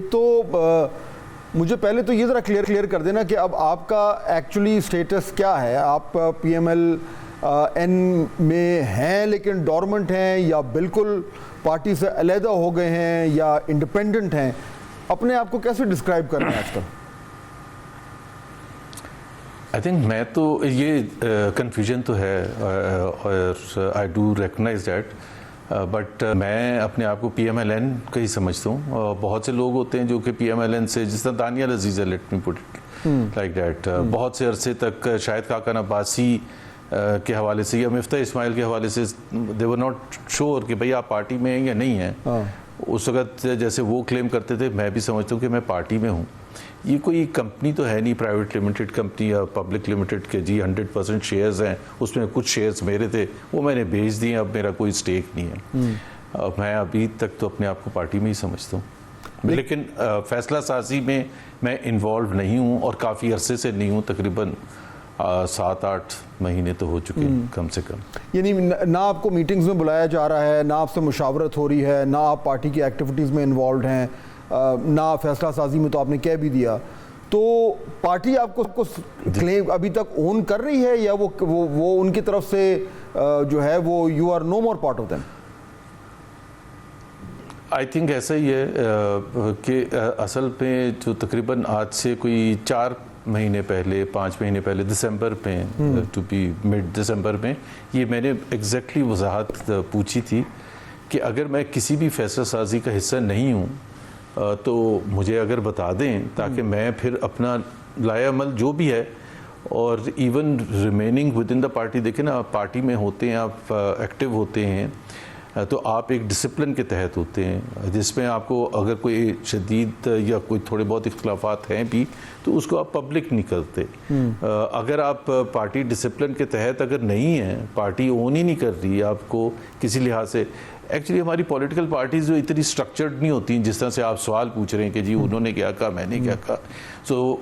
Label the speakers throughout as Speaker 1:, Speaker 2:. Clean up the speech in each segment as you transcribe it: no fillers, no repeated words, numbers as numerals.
Speaker 1: ایک تو مجھے پہلے تو یہ ذرا کلیئر کر دینا کہ اب آپ کا ایکچولی سٹیٹس کیا ہے. آپ پی ایم ایل این میں ہیں لیکن ڈورمنٹ ہیں, یا بالکل پارٹی سے علیحدہ ہو گئے ہیں, یا انڈیپینڈنٹ ہیں؟ اپنے آپ کو کیسے ڈسکرائب کر رہے ہیں آج کل؟
Speaker 2: آئی تھنک میں تو یہ کنفیوژن تو ہے, اور I do recognise that, but میں اپنے آپ کو پی ایم ایل این کا ہی سمجھتا ہوں. بہت سے لوگ ہوتے ہیں جو کہ پی ایم ایل این سے, جس طرح دانیال عزیز ہے, let me put it like that, بہت سے عرصے تک شاہد خاقان عباسی کے حوالے سے یا مفتاح اسماعیل کے حوالے سے دے ور ناٹ شیور کہ بھئی آپ پارٹی میں ہیں یا نہیں ہیں. اس وقت جیسے وہ کلیم کرتے تھے, میں بھی سمجھتا ہوں کہ میں پارٹی میں ہوں. یہ کوئی کمپنی تو ہے نہیں, پرائیویٹ لمیٹڈ کمپنی یا پبلک لمیٹڈ کہ جی 100% شیئرز ہیں, اس میں کچھ شیئرز میرے تھے, وہ میں نے بیچ دیے, اب میرا کوئی سٹیک نہیں ہے. میں ابھی تک تو اپنے آپ کو پارٹی میں ہی سمجھتا ہوں, لیکن فیصلہ سازی میں انوالو نہیں ہوں, اور کافی عرصے سے نہیں ہوں, تقریباً 7-8 مہینے تو ہو چکے ہیں کم سے کم.
Speaker 1: یعنی نہ آپ کو میٹنگز میں بلایا جا رہا ہے, نہ آپ سے مشاورت ہو رہی ہے, نہ آپ پارٹی کی ایکٹیویٹیز میں انوالوڈ ہیں, نہ فیصلہ سازی میں تو آپ نے کہہ بھی دیا. تو پارٹی آپ کو کلیم ابھی تک اون کر رہی ہے, یا وہ ان کی طرف سے جو ہے وہ you are no more part of them?
Speaker 2: I think ایسا ہی ہے کہ اصل میں جو تقریباً آج سے کوئی 4 مہینے پہلے, 5 مہینے پہلے, دسمبر میں, ٹو بی مڈ دسمبر میں, یہ میں نے ایگزیکٹلی وضاحت پوچھی تھی کہ اگر میں کسی بھی فیصلہ سازی کا حصہ نہیں ہوں تو مجھے اگر بتا دیں, تاکہ میں پھر اپنا لائے عمل جو بھی ہے, اور even remaining with in the party, دیکھیں نا آپ پارٹی میں ہوتے ہیں, آپ ایکٹیو ہوتے ہیں, تو آپ ایک ڈسپلن کے تحت ہوتے ہیں, جس میں آپ کو اگر کوئی شدید یا کوئی تھوڑے بہت اختلافات ہیں بھی تو اس کو آپ پبلک نہیں کرتے. اگر آپ پارٹی ڈسپلن کے تحت اگر نہیں ہیں, پارٹی اون ہی نہیں کر رہی آپ کو کسی لحاظ سے. ایکچولی ہماری پولیٹیکل پارٹیز جو اتنی سٹرکچرڈ نہیں ہوتی ہیں جس طرح سے آپ سوال پوچھ رہے ہیں کہ جی انہوں نے کیا کہا, میں نے کیا کہا. سو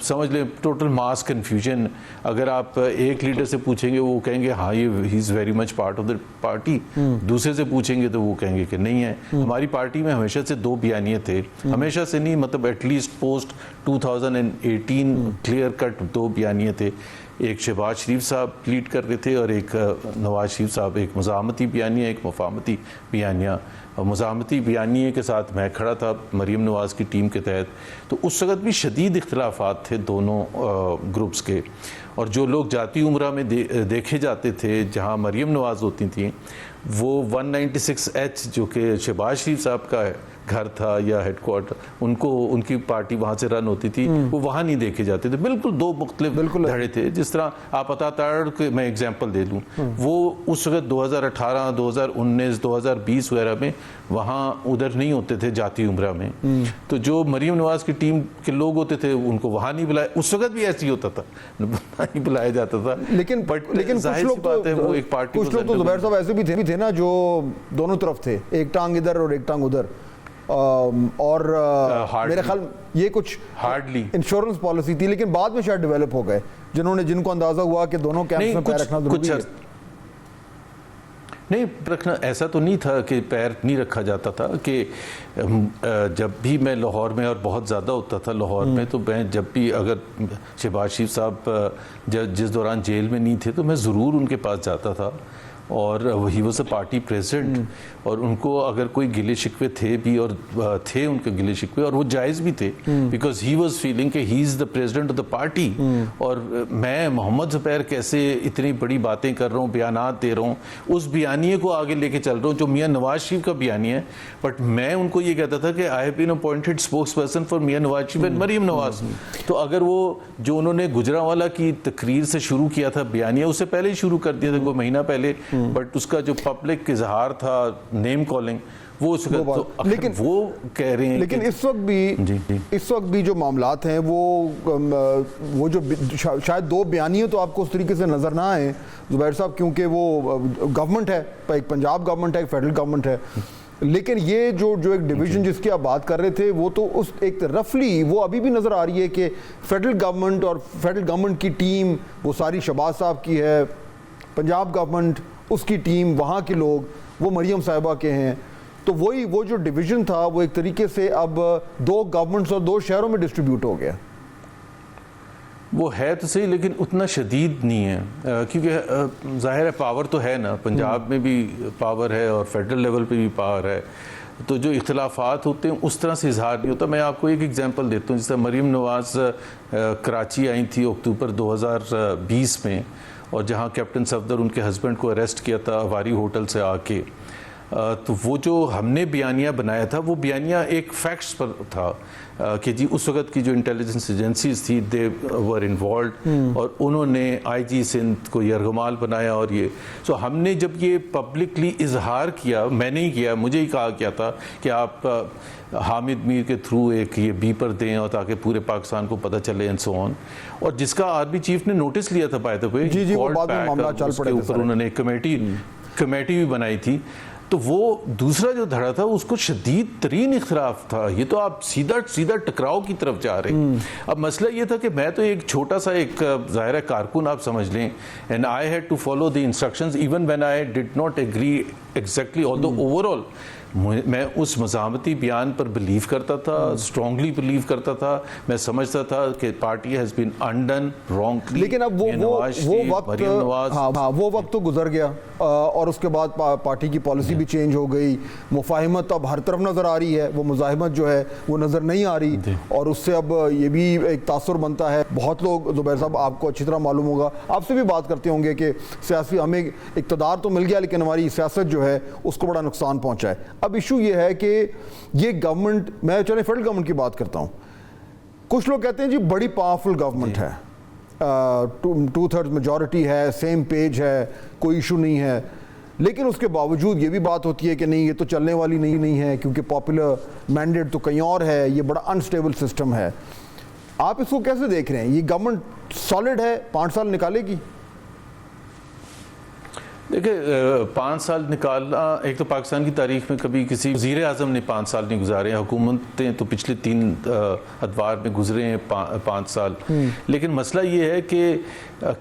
Speaker 2: سمجھ لیں ٹوٹل ماس کنفیوژن. اگر آپ ایک لیڈر سے پوچھیں گے وہ کہیں گے ہاں یہ ہی is very much part of the party, دوسرے سے پوچھیں گے تو وہ کہیں گے کہ نہیں ہے. ہماری پارٹی میں ہمیشہ سے 2 بیانیے تھے, ہمیشہ سے نہیں, مطلب at least post 2018 clear cut 2 بیانیے تھے. ایک شہباز شریف صاحب لیڈ کر رہے تھے, اور ایک نواز شریف صاحب, ایک مزاحمتی بیانیہ, ایک مفاہمتی بیانیہ. مزاحمتی بیانیے کے ساتھ میں کھڑا تھا مریم نواز کی ٹیم کے تحت. تو اس وقت بھی شدید اختلافات تھے دونوں گروپس کے, اور جو لوگ جاتی عمرہ میں دیکھے جاتے تھے جہاں مریم نواز ہوتی تھیں, وہ 196H جو کہ شہباز شریف صاحب کا گھر تھا یا ہیڈ کوارٹر, ان کی پارٹی وہاں سے رن ہوتی تھی, وہ وہاں نہیں دیکھے جاتے تھے. بالکل 2 مختلف دھڑے تھے. جس طرح آپ عطا تاڑ کے میں ایگزامپل دے دوں, وہ اس وقت 2018, 2019, 2020 وغیرہ میں وہاں ادھر نہیں ہوتے تھے جاتی عمرہ میں. تو جو مریم نواز کی ٹیم کے لوگ ہوتے تھے ان کو وہاں نہیں بلایا. اس وقت بھی ایسے ہی ہوتا تھا, نہیں بلایا جاتا تھا.
Speaker 1: لیکن ظاہر سی بات ہے وہ ایک پارٹی, کچھ لوگ تو زبیر صاحب ایسے بھی تھے نا جو دونوں طرف تھے, ایک ٹانگ ادھر اور ایک ٹانگ ادھر. اور میرے خیال یہ کچھ ہارڈلی انشورنس پالیسی تھی, لیکن بعد میں شاید ڈیولپ ہو گئے, جن کو اندازہ ہوا کہ دونوں کیمپس میں پیر رکھنا ضروری ہے.
Speaker 2: نہیں رکھنا ایسا تو نہیں تھا کہ پیر نہیں رکھا جاتا تھا. کہ جب بھی میں لاہور میں, اور بہت زیادہ ہوتا تھا لاہور میں, تو میں جب بھی اگر شہباز شریف صاحب جس دوران جیل میں نہیں تھے تو میں ضرور ان کے پاس جاتا تھا, اور he was a party president, اور ان کو اگر کوئی گلے شکوے تھے بھی, اور تھے ان کے گلے شکوے, اور وہ جائز بھی تھے, بیکاز ہی واز فیلنگ کہ he is the president of the party. اور میں محمد زبیر کیسے اتنی بڑی باتیں کر رہا ہوں, بیانات دے رہا ہوں, اس بیانیے کو آگے لے کے چل رہا ہوں جو میاں نواز شریف کا بیانیہ ہے. بٹ میں ان کو یہ کہتا تھا کہ I have been appointed spokes person for Mian Nawaz Sharif and Maryam Nawaz. تو اگر وہ جو انہوں نے گجرانوالہ کی تقریر سے شروع کیا تھا بیانیہ, اس سے پہلے ہی شروع کر دیا تھا, کوئی مہینہ پہلے, بٹ اس کا جو پبلک اظہار تھا نیم کالنگ, وہ اس وقت لیکن وہ کہہ رہے ہیں.
Speaker 1: لیکن اس وقت بھی جو معاملات ہیں وہ جو شاید 2 بیانیے تو آپ کو اس طریقے سے نظر نہ آئیں زبیر صاحب, کیونکہ وہ گورنمنٹ ہے, ایک پنجاب گورنمنٹ ہے, ایک فیڈرل گورنمنٹ ہے. لیکن یہ جو ایک ڈویژن جس کی آپ بات کر رہے تھے, وہ تو اس ایک رفلی وہ ابھی بھی نظر آ رہی ہے کہ فیڈرل گورنمنٹ اور فیڈرل گورنمنٹ کی ٹیم وہ ساری شہباز صاحب کی ہے, پنجاب گورنمنٹ اس کی ٹیم, وہاں کے لوگ وہ مریم صاحبہ کے ہیں. تو وہی وہ جو ڈویژن تھا وہ ایک طریقے سے اب 2 گورنمنٹس اور 2 شہروں میں ڈسٹریبیوٹ ہو گیا.
Speaker 2: وہ ہے تو صحیح لیکن اتنا شدید نہیں ہے کیونکہ ظاہر ہے پاور تو ہے نا, پنجاب میں بھی پاور ہے اور فیڈرل لیول پہ بھی پاور ہے, تو جو اختلافات ہوتے ہیں اس طرح سے اظہار نہیں ہوتا. میں آپ کو ایک ایگزامپل دیتا ہوں, جس طرح مریم نواز کراچی آئی تھی اکتوبر 2020 میں, اور جہاں کیپٹن صفدر ان کے ہسبینڈ کو اریسٹ کیا تھا اواری ہوٹل سے آ کے, تو وہ جو ہم نے بیانیہ بنایا تھا وہ بیانیہ ایک فیکٹس پر تھا کہ جی اس وقت کی جو انٹیلیجنس ایجنسیز تھی دے ور انوالوڈ, اور انہوں نے آئی جی سندھ کو یرغمال بنایا. اور یہ سو ہم نے جب یہ پبلکلی اظہار کیا, میں نہیں کیا, مجھے ہی کہا کیا تھا کہ آپ حامد میر کے تھرو ایک یہ بیپر دیں اور تاکہ پورے پاکستان کو پتہ چلے اینڈ سو آن, اور جس کا آرمی چیف نے نوٹس لیا تھا بائی دا وے,
Speaker 1: جی وہ بعد میں معاملہ چل پڑے
Speaker 2: اوپر انہوں نے کمیٹی بھی بنائی تھی. تو وہ دوسرا جو دھڑا تھا اس کو شدید ترین اختلاف تھا, یہ تو آپ سیدھا ٹکراؤ کی طرف جا رہے ہیں. اب مسئلہ یہ تھا کہ میں تو ایک چھوٹا سا ایک ظاہر کارکن آپ سمجھ لیں, and I had to follow the instructions even when I did not agree exactly, although overall میں اس مزاحمتی بیان پر بلیو کرتا تھا, اسٹرانگلی بلیو کرتا تھا. میں سمجھتا تھا کہ پارٹی ہیز بین انڈن رانگلی.
Speaker 1: لیکن اب وہ وقت تو گزر گیا, اور اس کے بعد پارٹی کی پالیسی بھی چینج ہو گئی, مفاہمت اب ہر طرف نظر آ رہی ہے, وہ مزاحمت جو ہے وہ نظر نہیں آ رہی, اور اس سے اب یہ بھی ایک تاثر بنتا ہے. بہت لوگ, زبیر صاحب آپ کو اچھی طرح معلوم ہوگا, آپ سے بھی بات کرتے ہوں گے کہ سیاسی ہمیں اقتدار تو مل گیا لیکن ہماری سیاست جو ہے اس کو بڑا نقصان پہنچا ہے. اب ایشو یہ ہے کہ یہ گورنمنٹ, میں چلیں فیڈرل گورنمنٹ کی بات کرتا ہوں, کچھ لوگ کہتے ہیں جی بڑی پاورفل گورنمنٹ ہے, 2/3 میجورٹی ہے, سیم پیج ہے, کوئی ایشو نہیں ہے, لیکن اس کے باوجود یہ بھی بات ہوتی ہے کہ نہیں یہ تو چلنے والی نہیں ہے کیونکہ پاپولر مینڈیٹ تو کہیں اور ہے, یہ بڑا انسٹیبل سسٹم ہے. آپ اس کو کیسے دیکھ رہے ہیں؟ یہ گورنمنٹ سالڈ ہے, 5 سال نکالے گی؟
Speaker 2: دیکھیں 5 سال نکالنا, ایک تو پاکستان کی تاریخ میں کبھی کسی وزیر اعظم نے 5 سال نہیں گزارے ہیں, حکومتیں تو پچھلے 3 ادوار میں گزرے ہیں 5 سال. لیکن مسئلہ یہ ہے کہ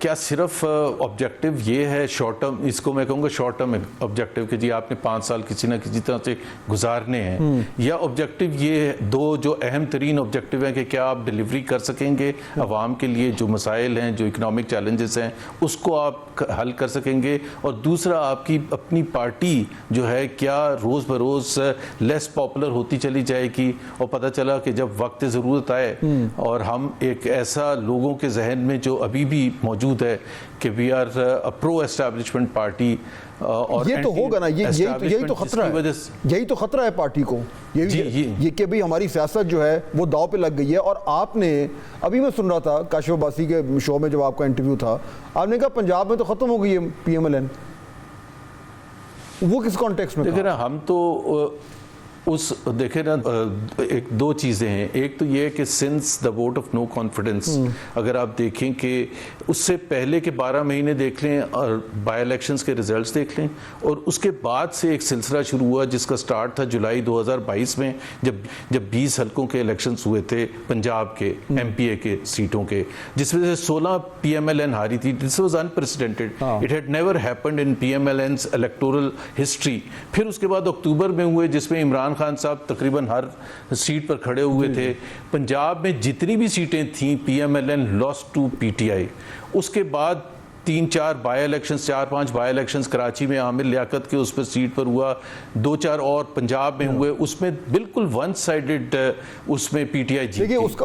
Speaker 2: کیا صرف آبجیکٹو یہ ہے شارٹ ٹرم, اس کو میں کہوں گا شارٹ ٹرم آبجیکٹو کہ جی آپ نے 5 سال کسی نہ کسی طرح سے گزارنے ہیں, یا آبجیکٹو یہ 2 جو اہم ترین آبجیکٹو ہیں کہ کیا آپ ڈیلیوری کر سکیں گے عوام کے لیے, جو مسائل ہیں, جو اکنامک چیلنجز ہیں اس کو آپ حل کر سکیں گے, اور دوسرا آپ کی اپنی پارٹی جو ہے کیا روز بروز لیس پاپولر ہوتی چلی جائے گی, اور پتہ چلا کہ جب وقت ضرورت آئے اور ہم ایک ایسا لوگوں کے ذہن میں جو ابھی بھی موجود ہے کہ we are pro establishment party, اور
Speaker 1: یہ تو ہوگا نا, یہی تو خطرہ ہے, یہی تو خطرہ ہے پارٹی کو, یہ کہ بھی ہماری سیاست جو ہے وہ داؤ پہ لگ گئی ہے. اور آپ نے ابھی میں سن رہا تھا کاشف عباسی کے شو میں جب آپ کا انٹرویو تھا, آپ نے کہا پنجاب میں تو ختم ہو گئی ہے پی ایم ایل این. وہ کس کانٹیکسٹ میں؟
Speaker 2: دیکھیں نا, ہم تو دیکھیں نا, 2 چیزیں ہیں. ایک تو یہ ہے کہ since the vote of no confidence, اگر آپ دیکھیں کہ اس سے پہلے کے 12 مہینے دیکھ لیں اور بائی الیکشنز کے ریزلٹس دیکھ لیں, اور اس کے بعد سے ایک سلسلہ شروع ہوا جس کا سٹارٹ تھا جولائی 2022 میں جب 20 حلقوں کے الیکشنز ہوئے تھے پنجاب کے ایم پی اے کے سیٹوں کے, جس میں سے 16 پی ایم ایل این ہاری تھی. This was unprecedented, it had never happened in P M L N's electoral history. پھر اس کے بعد اکتوبر میں ہوئے جس میں عمران خان صاحب تقریباً ہر سیٹ پر کھڑے ہوئے تھے. پنجاب میں جتنی بھی سیٹیں تھیں P M L N lost to P T I. اس کے بعد 3-4 by elections, 4-5 by elections Karachi میں عامر لیاقت کے اس پر سیٹ پر ہوا, 2-4 اور پنجاب میں ہوئے, اس میں بالکل ون سائیڈڈ اس میں پی ٹی آئی جیت گئی.